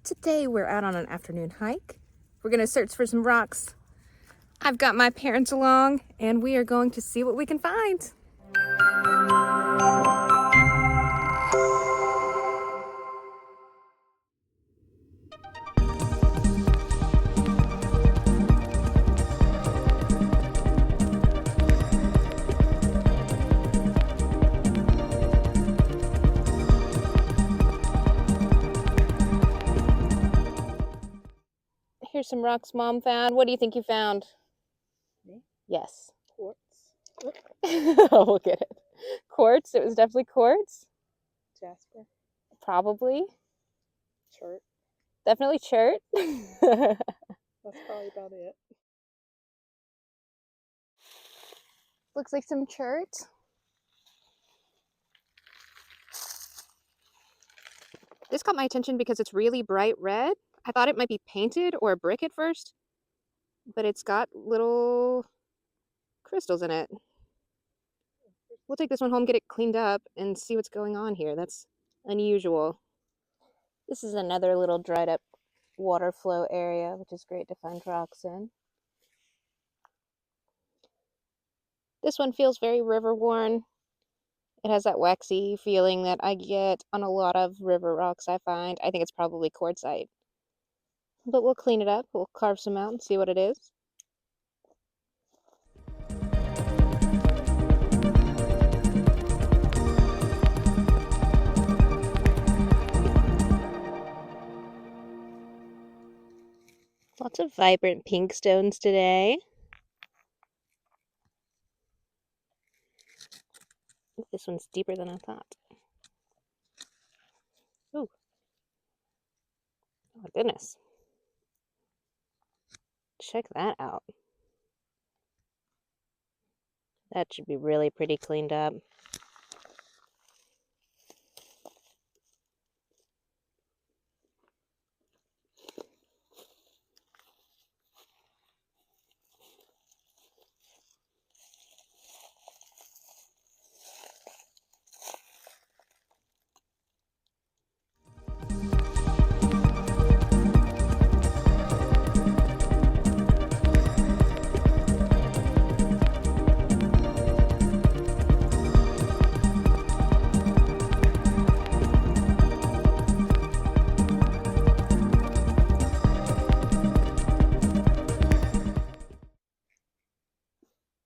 Today we're out on an afternoon hike. We're gonna search for some rocks. I've got my parents along and we are going to see what we can find. Here's some rocks Mom found. What do you think you found? Me? Yes. Quartz. Oh, we'll get it. Quartz. It was definitely quartz. Jasper. Probably. Chert. Definitely chert. That's probably about it. Looks like some chert. This caught my attention because it's really bright red. I thought it might be painted or a brick at first, but it's got little crystals in it. We'll take this one home, get it cleaned up, and see what's going on here. That's unusual. This is another little dried up water flow area, which is great to find rocks in. This one feels very river worn. It has that waxy feeling that I get on a lot of river rocks I find. I think it's probably quartzite. But we'll clean it up. We'll carve some out and see what it is. Lots of vibrant pink stones today. This one's deeper than I thought. Ooh. Oh my goodness. Check that out. That should be really pretty cleaned up.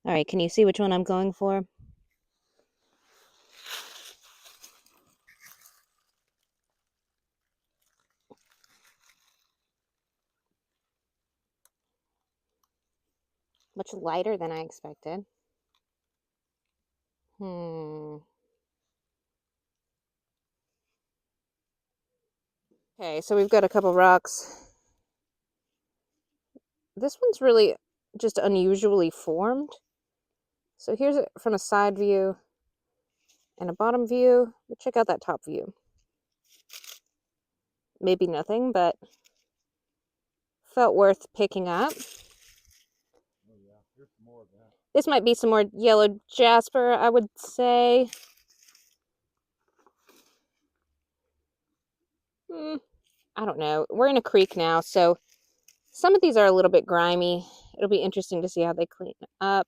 All right, can you see which one I'm going for? Much lighter than I expected. Okay, so we've got a couple rocks. This one's really just unusually formed. So here's it from a side view and a bottom view. But check out that top view. Maybe nothing, but felt worth picking up. Oh yeah, here's some more of that. This might be some more yellow jasper, I would say. I don't know. We're in a creek now, so some of these are a little bit grimy. It'll be interesting to see how they clean up.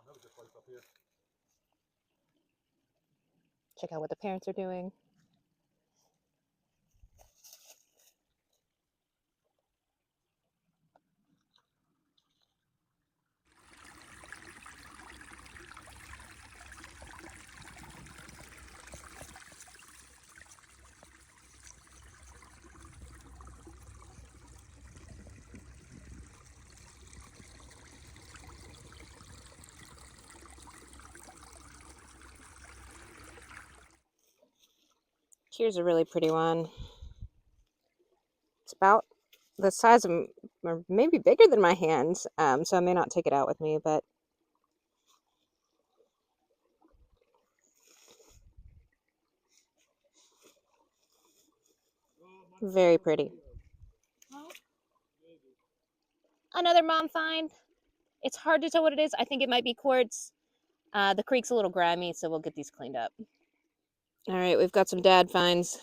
Another good place up here. Check out what the parents are doing. Here's a really pretty one. It's about the size of, or maybe bigger than my hands, so I may not take it out with me, but very pretty. Another mom find. It's hard to tell what it is. I think it might be quartz. The creek's a little grimy, so we'll get these cleaned up. All right, we've got some dad finds.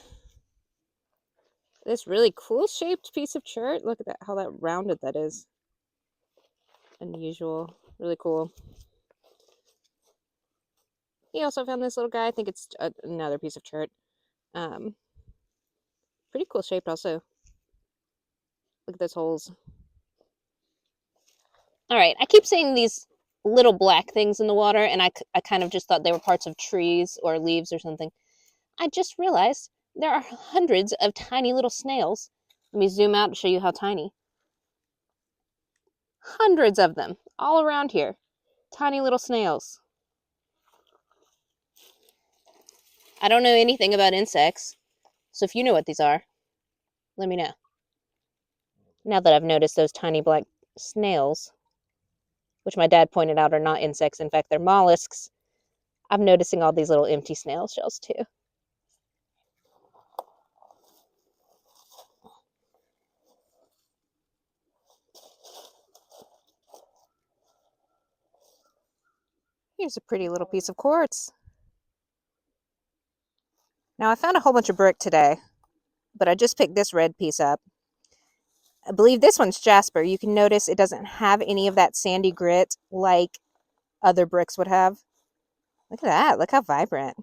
This really cool shaped piece of chert. Look at that, how that rounded that is. Unusual. Really cool. He also found this little guy. I think it's another piece of chert. Pretty cool shaped also. Look at those holes. All right, I keep seeing these little black things in the water, and I kind of just thought they were parts of trees or leaves or something. I just realized there are hundreds of tiny little snails. Let me zoom out to show you how tiny. Hundreds of them all around here. Tiny little snails. I don't know anything about insects, so if you know what these are, let me know. Now that I've noticed those tiny black snails, which my dad pointed out are not insects, in fact, they're mollusks, I'm noticing all these little empty snail shells too. Here's a pretty little piece of quartz. Now, I found a whole bunch of brick today, but I just picked this red piece up. I believe this one's jasper. You can notice it doesn't have any of that sandy grit like other bricks would have. Look at that. Look how vibrant.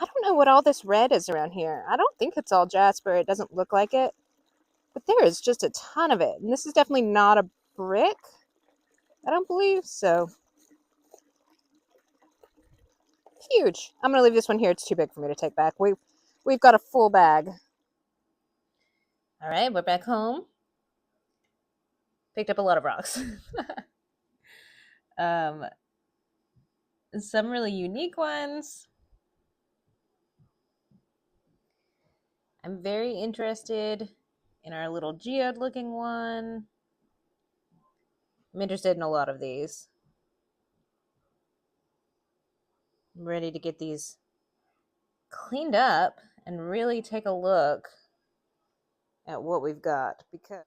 I don't know what all this red is around here. I don't think it's all jasper. It doesn't look like it. But there is just a ton of it. And this is definitely not a brick. I don't believe so. Huge. I'm going to leave this one here. It's too big for me to take back. We've got a full bag. All right, we're back home. Picked up a lot of rocks. um, some really unique ones. I'm very interested in our little geode looking one. I'm interested in a lot of these. I'm ready to get these cleaned up and really take a look at what we've got. Because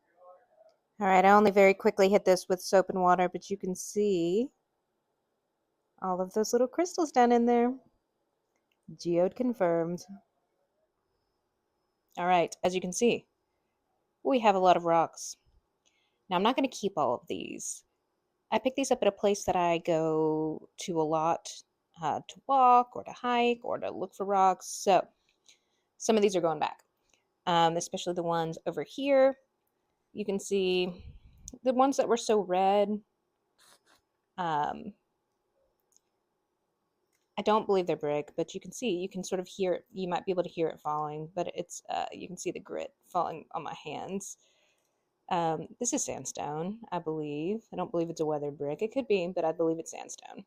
all right, I only very quickly hit this with soap and water, but you can see all of those little crystals down in there. Geode confirmed. All right, as you can see, we have a lot of rocks. Now, I'm not going to keep all of these. I pick these up at a place that I go to a lot to walk or to hike or to look for rocks. So some of these are going back, especially the ones over here. You can see the ones that were so red. I don't believe they're brick, but you can sort of hear it. You might be able to hear it falling, but it's you can see the grit falling on my hands. This is sandstone, I believe. I don't believe it's a weathered brick. It could be, but I believe it's sandstone.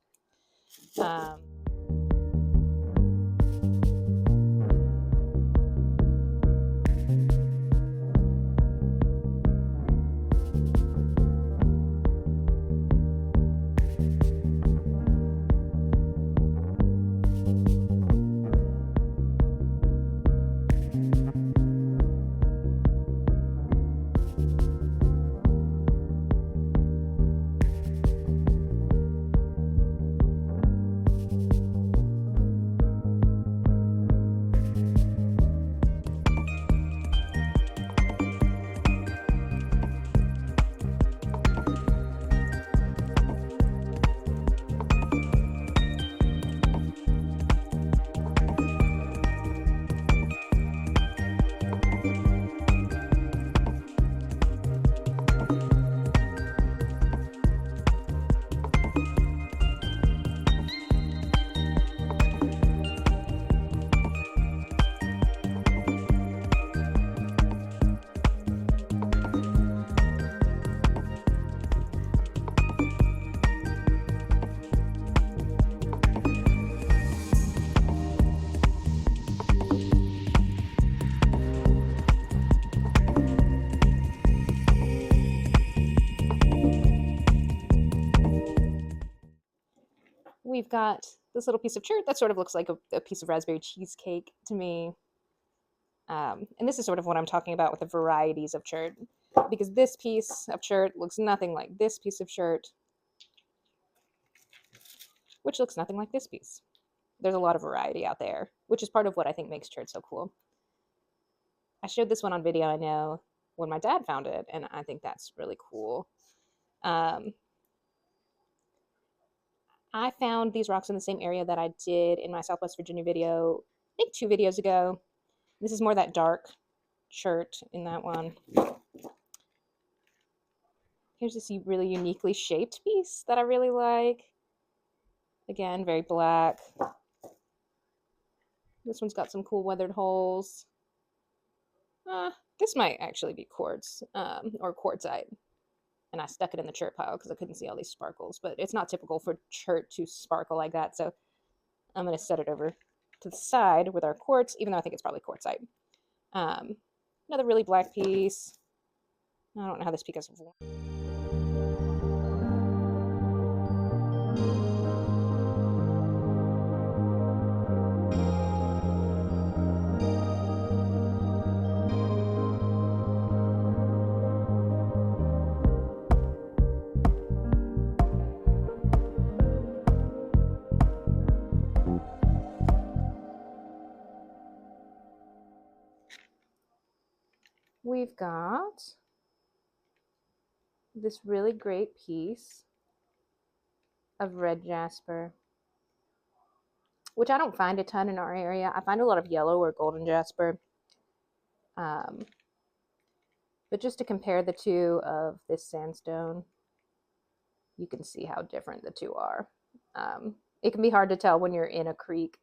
We've got this little piece of chert that sort of looks like a piece of raspberry cheesecake to me. And this is sort of what I'm talking about with the varieties of chert, because this piece of chert looks nothing like this piece of chert, which looks nothing like this piece. There's a lot of variety out there, which is part of what I think makes chert so cool. I showed this one on video, I know, when my dad found it, and I think that's really cool. I found these rocks in the same area that I did in my Southwest Virginia video, I think 2 videos ago. This is more that dark chert in that one. Here's this really uniquely shaped piece that I really like. Again, very black. This one's got some cool weathered holes. This might actually be quartz or quartzite. And I stuck it in the chert pile because I couldn't see all these sparkles. But it's not typical for chert to sparkle like that. So I'm going to set it over to the side with our quartz, even though I think it's probably quartzite. Another really black piece. I don't know how this piece is. We've got this really great piece of red jasper, which I don't find a ton in our area. I find a lot of yellow or golden jasper. But just to compare the two of this sandstone, you can see how different the two are. It can be hard to tell when you're in a creek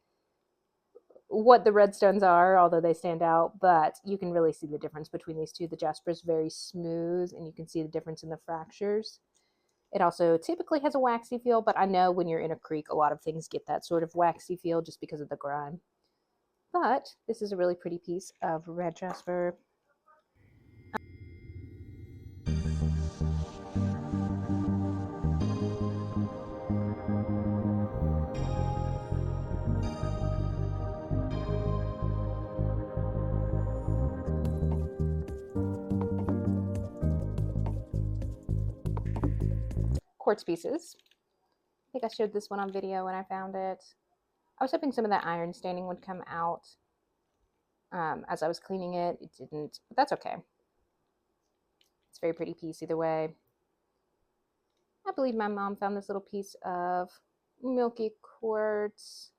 what the redstones are, although they stand out, but you can really see the difference between these two. The jasper is very smooth, and you can see the difference in the fractures. It also typically has a waxy feel, but I know when you're in a creek, a lot of things get that sort of waxy feel just because of the grime. But this is a really pretty piece of red jasper. Quartz pieces. I think I showed this one on video when I found it. I was hoping some of that iron staining would come out as I was cleaning it. It didn't, but that's okay. It's a very pretty piece either way. I believe my mom found this little piece of milky quartz.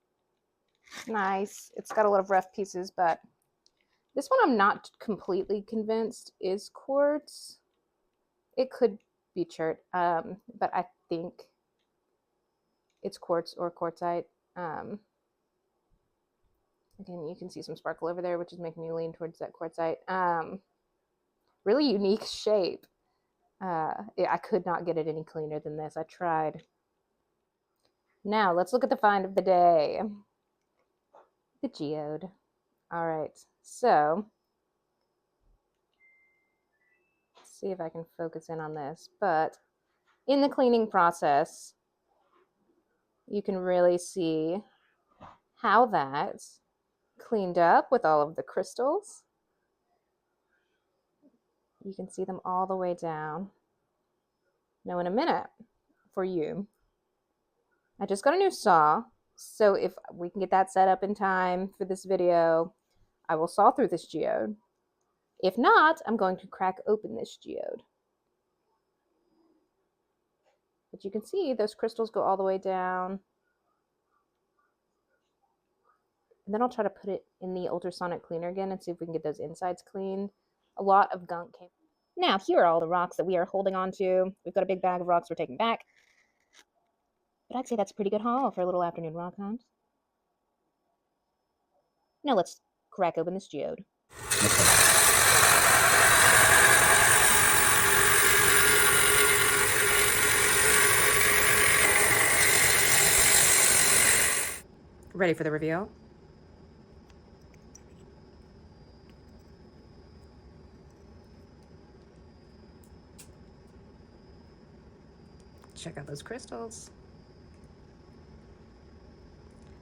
Nice. It's got a lot of rough pieces, but this one I'm not completely convinced is quartz. It could be chert, but I think it's quartz or quartzite. Again, you can see some sparkle over there, which is making me lean towards that quartzite. Really unique shape. Yeah, I could not get it any cleaner than this. I tried. Now, let's look at the find of the day. The geode. All right, so let's see if I can focus in on this. But in the cleaning process, you can really see how that cleaned up with all of the crystals. You can see them all the way down. Now, in a minute, for you, I just got a new saw, so if we can get that set up in time for this video, I will saw through this geode. If not, I'm going to crack open this geode. But you can see those crystals go all the way down. And then I'll try to put it in the ultrasonic cleaner again and see if we can get those insides cleaned. A lot of gunk came. Now, here are all the rocks that we are holding on to. We've got a big bag of rocks we're taking back. But I'd say that's a pretty good haul for a little afternoon rock hunt. Now let's crack open this geode. Ready for the reveal? Check out those crystals.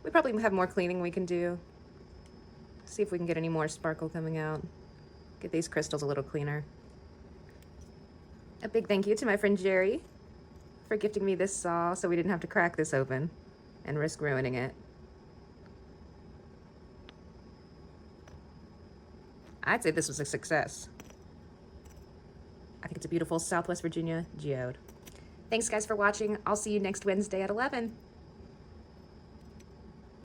We probably have more cleaning we can do. See if we can get any more sparkle coming out. Get these crystals a little cleaner. A big thank you to my friend Jerry for gifting me this saw so we didn't have to crack this open and risk ruining it. I'd say this was a success. I think it's a beautiful Southwest Virginia geode. Thanks guys for watching. I'll see you next Wednesday at 11.